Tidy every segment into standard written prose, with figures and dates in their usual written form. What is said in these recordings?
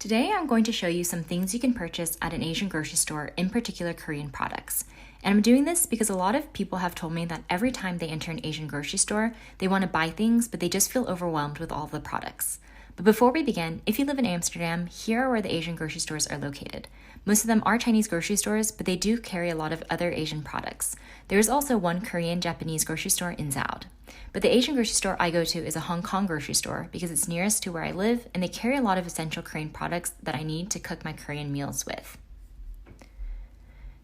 Today I'm going to show you some things you can purchase at an Asian grocery store, in particular Korean products. And I'm doing this because a lot of people have told me that every time they enter an Asian grocery store, they want to buy things, but they just feel overwhelmed with all of the products. But before we begin, if you live in Amsterdam, here are where the Asian grocery stores are located. Most of them are Chinese grocery stores, but they do carry a lot of other Asian products. There is also one Korean-Japanese grocery store in Zaod. But the Asian grocery store I go to is a Hong Kong grocery store because it's nearest to where I live, and they carry a lot of essential Korean products that I need to cook my Korean meals with.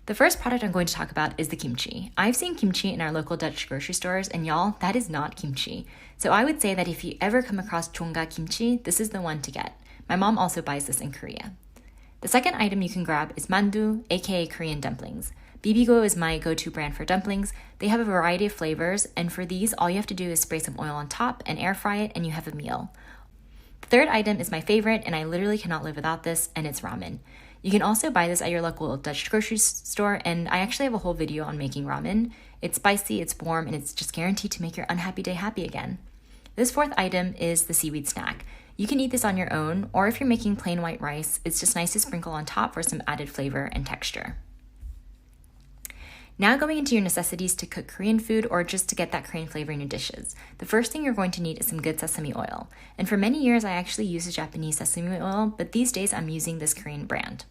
The first product I'm going to talk about is the kimchi. I've seen kimchi in our local Dutch grocery stores, and y'all, that is not kimchi. So I would say that if you ever come across chonga kimchi, this is the one to get. My mom also buys this in Korea. The second item you can grab is mandu, aka Korean dumplings. Bibigo is my go-to brand for dumplings. They have a variety of flavors, and for these, all you have to do is spray some oil on top and air fry it, and you have a meal. The third item is my favorite, and I literally cannot live without this, and it's ramen. You can also buy this at your local Dutch grocery store, and I actually have a whole video on making ramen. It's spicy, it's warm, and it's just guaranteed to make your unhappy day happy again. This fourth item is the seaweed snack. You can eat this on your own, or if you're making plain white rice, it's just nice to sprinkle on top for some added flavor and texture. Now going into your necessities to cook Korean food or just to get that Korean flavor in your dishes. The first thing you're going to need is some good sesame oil. And for many years, I actually used a Japanese sesame oil, but these days I'm using this Korean brand.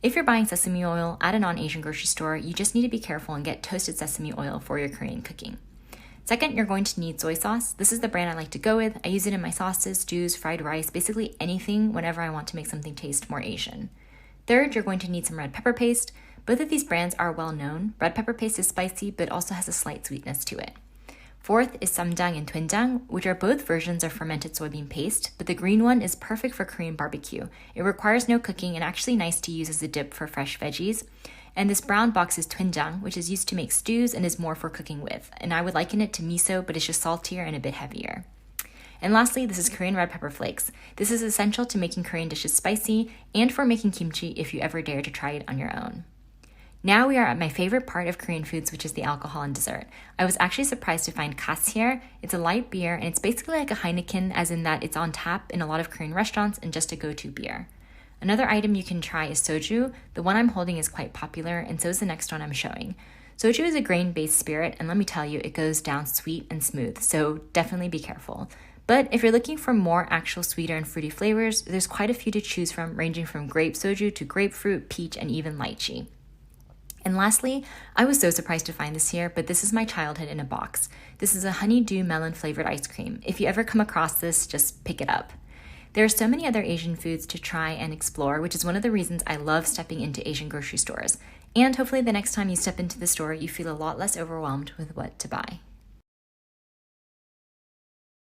If you're buying sesame oil at a non-Asian grocery store, you just need to be careful and get toasted sesame oil for your Korean cooking. Second, you're going to need soy sauce. This is the brand I like to go with. I use it in my sauces, stews, fried rice, basically anything whenever I want to make something taste more Asian. Third, you're going to need some red pepper paste. Both of these brands are well known. Red pepper paste is spicy, but also has a slight sweetness to it. Fourth is samjang and doenjang, which are both versions of fermented soybean paste, but the green one is perfect for Korean barbecue. It requires no cooking and actually nice to use as a dip for fresh veggies. And this brown box is doenjang, which is used to make stews and is more for cooking with. And I would liken it to miso, but it's just saltier and a bit heavier. And lastly, this is Korean red pepper flakes. This is essential to making Korean dishes spicy and for making kimchi if you ever dare to try it on your own. Now we are at my favorite part of Korean foods, which is the alcohol and dessert. I was actually surprised to find kas here. It's a light beer, and it's basically like a Heineken, as in that it's on tap in a lot of Korean restaurants and just a go-to beer. Another item you can try is soju. The one I'm holding is quite popular, and so is the next one I'm showing. Soju is a grain-based spirit, and let me tell you, it goes down sweet and smooth, so definitely be careful. But if you're looking for more actual sweeter and fruity flavors, there's quite a few to choose from, ranging from grape soju to grapefruit, peach, and even lychee. And lastly, I was so surprised to find this here, but this is my childhood in a box. This is a honeydew melon flavored ice cream. If you ever come across this, just pick it up. There are so many other Asian foods to try and explore, which is one of the reasons I love stepping into Asian grocery stores. And hopefully the next time you step into the store, you feel a lot less overwhelmed with what to buy.